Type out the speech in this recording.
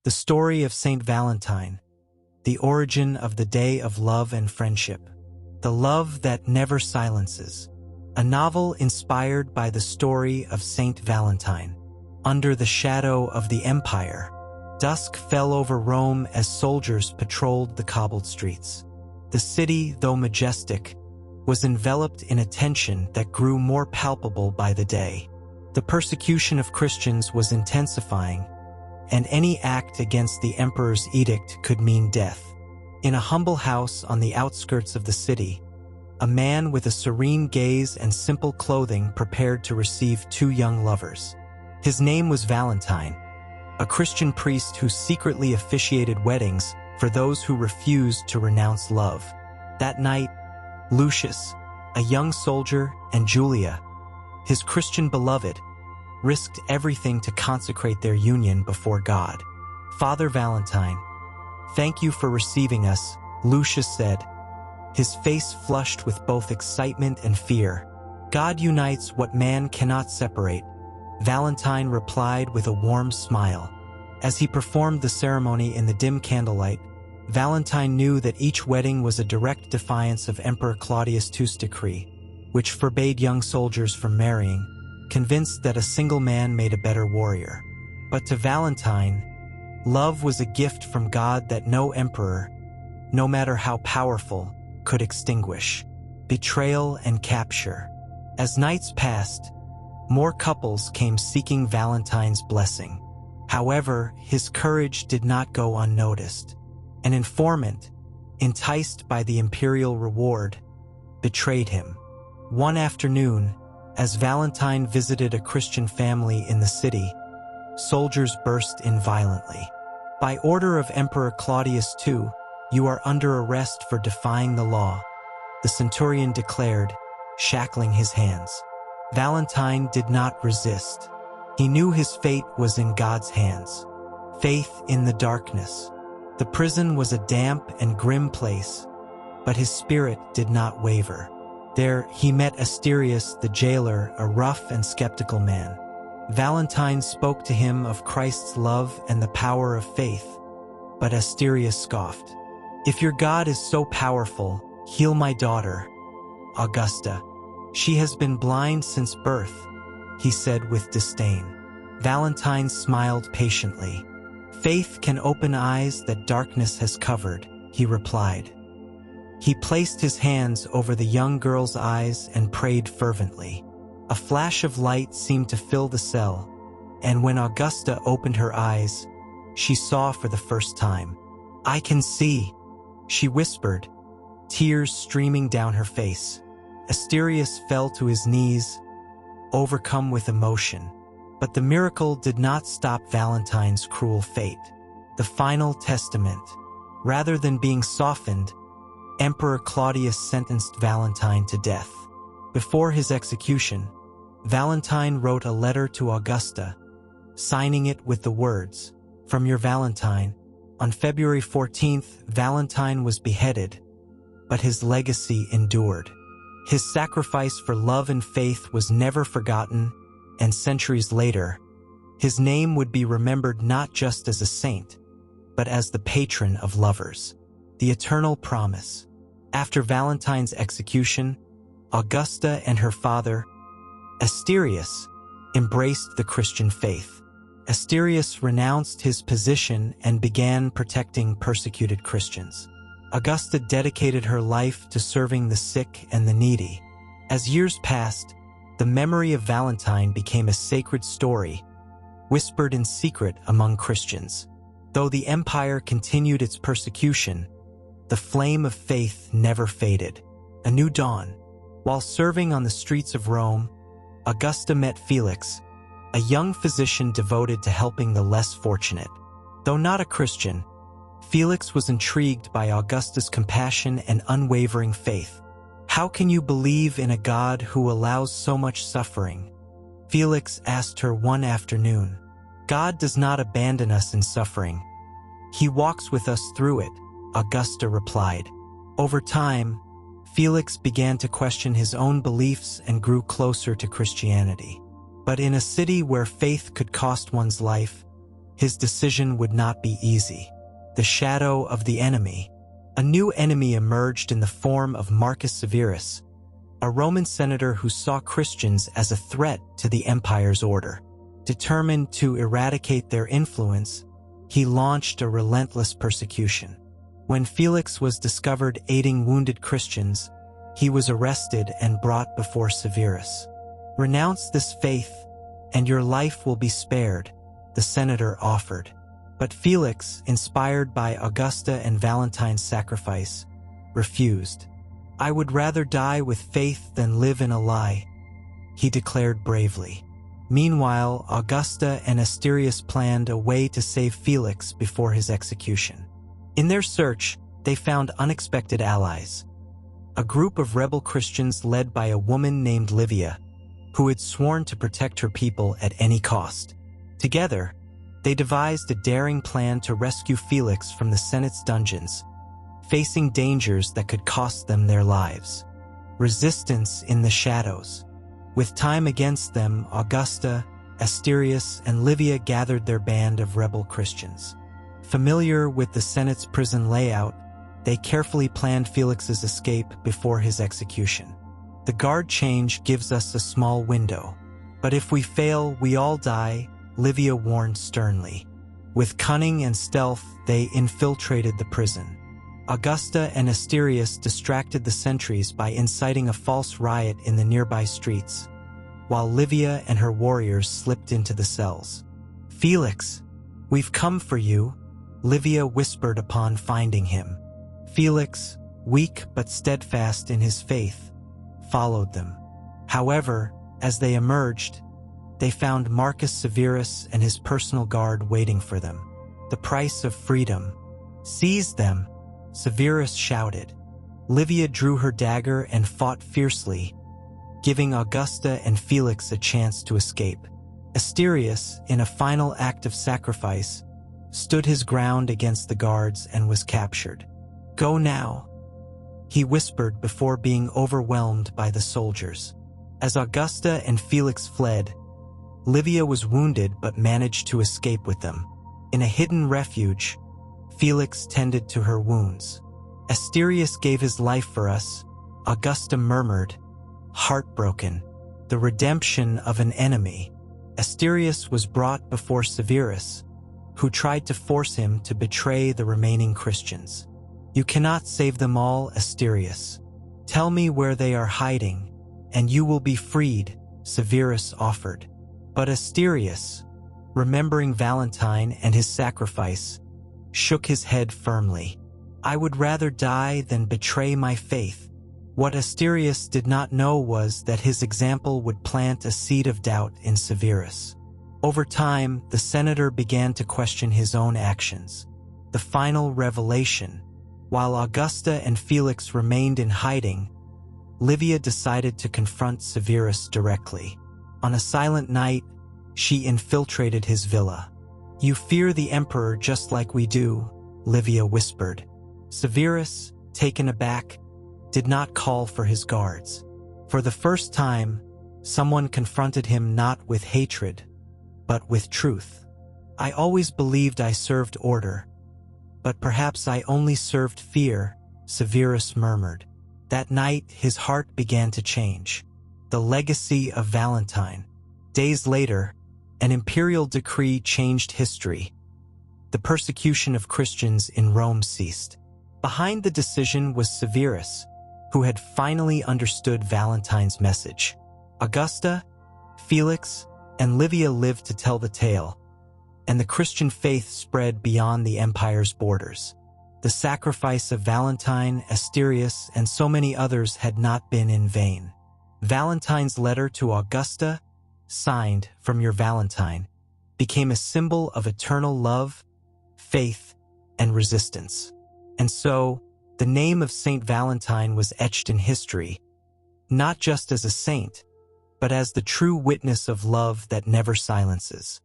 The story of Saint Valentine, the origin of the day of love and friendship, the love that never silences. A novel inspired by the story of Saint Valentine. Under the shadow of the empire, dusk fell over Rome as soldiers patrolled the cobbled streets. The city, though majestic, was enveloped in a tension that grew more palpable by the day. The persecution of Christians was intensifying, and any act against the emperor's edict could mean death. In a humble house on the outskirts of the city, a man with a serene gaze and simple clothing prepared to receive two young lovers. His name was Valentine, a Christian priest who secretly officiated weddings for those who refused to renounce love. That night, Lucius, a young soldier, and Julia, his Christian beloved, risked everything to consecrate their union before God. "Father Valentine, thank you for receiving us," Lucius said, his face flushed with both excitement and fear. "God unites what man cannot separate," Valentine replied with a warm smile. As he performed the ceremony in the dim candlelight, Valentine knew that each wedding was a direct defiance of Emperor Claudius II's decree, which forbade young soldiers from marrying, convinced that a single man made a better warrior. But to Valentine, love was a gift from God that no emperor, no matter how powerful, could extinguish. Betrayal and capture. As nights passed, more couples came seeking Valentine's blessing. However, his courage did not go unnoticed. An informant, enticed by the imperial reward, betrayed him. One afternoon, as Valentine visited a Christian family in the city, soldiers burst in violently. "By order of Emperor Claudius II, you are under arrest for defying the law," the centurion declared, shackling his hands. Valentine did not resist. He knew his fate was in God's hands. Faith in the darkness. The prison was a damp and grim place, but his spirit did not waver. There, he met Asterius the jailer, a rough and skeptical man. Valentine spoke to him of Christ's love and the power of faith, but Asterius scoffed. "If your God is so powerful, heal my daughter, Augusta. She has been blind since birth," he said with disdain. Valentine smiled patiently. "Faith can open eyes that darkness has covered," he replied. He placed his hands over the young girl's eyes and prayed fervently. A flash of light seemed to fill the cell, and when Augusta opened her eyes, she saw for the first time. "I can see," she whispered, tears streaming down her face. Asterius fell to his knees, overcome with emotion. But the miracle did not stop Valentine's cruel fate. The final testament. Rather than being softened, Emperor Claudius sentenced Valentine to death. Before his execution, Valentine wrote a letter to Augusta, signing it with the words, "From your Valentine." On February 14th, Valentine was beheaded, but his legacy endured. His sacrifice for love and faith was never forgotten, and centuries later, his name would be remembered not just as a saint, but as the patron of lovers. The eternal promise. After Valentine's execution, Augusta and her father, Asterius, embraced the Christian faith. Asterius renounced his position and began protecting persecuted Christians. Augusta dedicated her life to serving the sick and the needy. As years passed, the memory of Valentine became a sacred story, whispered in secret among Christians. Though the empire continued its persecution, the flame of faith never faded. A new dawn. While serving on the streets of Rome, Augusta met Felix, a young physician devoted to helping the less fortunate. Though not a Christian, Felix was intrigued by Augusta's compassion and unwavering faith. "How can you believe in a God who allows so much suffering?" Felix asked her one afternoon. "God does not abandon us in suffering. He walks with us through it," Augusta replied. Over time, Felix began to question his own beliefs and grew closer to Christianity. But in a city where faith could cost one's life, His decision would not be easy. The shadow of the enemy. A new enemy emerged in the form of Marcus Severus, a Roman senator who saw Christians as a threat to the empire's order. Determined to eradicate their influence, he launched a relentless persecution. When Felix was discovered aiding wounded Christians, he was arrested and brought before Severus. "Renounce this faith, and your life will be spared," the senator offered. But Felix, inspired by Augusta and Valentine's sacrifice, refused. "I would rather die with faith than live in a lie," he declared bravely. Meanwhile, Augusta and Asterius planned a way to save Felix before his execution. In their search, they found unexpected allies. A group of rebel Christians led by a woman named Livia, who had sworn to protect her people at any cost. Together, they devised a daring plan to rescue Felix from the Senate's dungeons, facing dangers that could cost them their lives. Resistance in the shadows. With time against them, Augusta, Asterius, and Livia gathered their band of rebel Christians. Familiar with the Senate's prison layout, they carefully planned Felix's escape before his execution. "The guard change gives us a small window, but if we fail, we all die," Livia warned sternly. With cunning and stealth, they infiltrated the prison. Augusta and Asterius distracted the sentries by inciting a false riot in the nearby streets, while Livia and her warriors slipped into the cells. "Felix, we've come for you," Livia whispered upon finding him. Felix, weak but steadfast in his faith, followed them. However, as they emerged, they found Marcus Severus and his personal guard waiting for them. "The price of freedom. Seize them," Severus shouted. Livia drew her dagger and fought fiercely, giving Augusta and Felix a chance to escape. Asterius, in a final act of sacrifice, stood his ground against the guards and was captured. "Go now," he whispered before being overwhelmed by the soldiers. As Augusta and Felix fled, Livia was wounded but managed to escape with them. In a hidden refuge, Felix tended to her wounds. "Asterius gave his life for us," Augusta murmured, heartbroken. The redemption of an enemy. Asterius was brought before Severus, who tried to force him to betray the remaining Christians. "You cannot save them all, Asterius. Tell me where they are hiding, and you will be freed," Severus offered. But Asterius, remembering Valentine and his sacrifice, shook his head firmly. "I would rather die than betray my faith." What Asterius did not know was that his example would plant a seed of doubt in Severus. Over time, the senator began to question his own actions. The final revelation. While Augusta and Felix remained in hiding, Livia decided to confront Severus directly. On a silent night, she infiltrated his villa. "You fear the emperor just like we do," Livia whispered. Severus, taken aback, did not call for his guards. For the first time, someone confronted him not with hatred, but with truth. "I always believed I served order, but perhaps I only served fear," Severus murmured. That night, his heart began to change. The legacy of Valentine. Days later, an imperial decree changed history. The persecution of Christians in Rome ceased. Behind the decision was Severus, who had finally understood Valentine's message. Augusta, Felix, and Livia lived to tell the tale, and the Christian faith spread beyond the empire's borders. The sacrifice of Valentine, Asterius, and so many others had not been in vain. Valentine's letter to Augusta, signed "From your Valentine," became a symbol of eternal love, faith, and resistance. And so, the name of Saint Valentine was etched in history, not just as a saint, but as the true witness of love that never silences.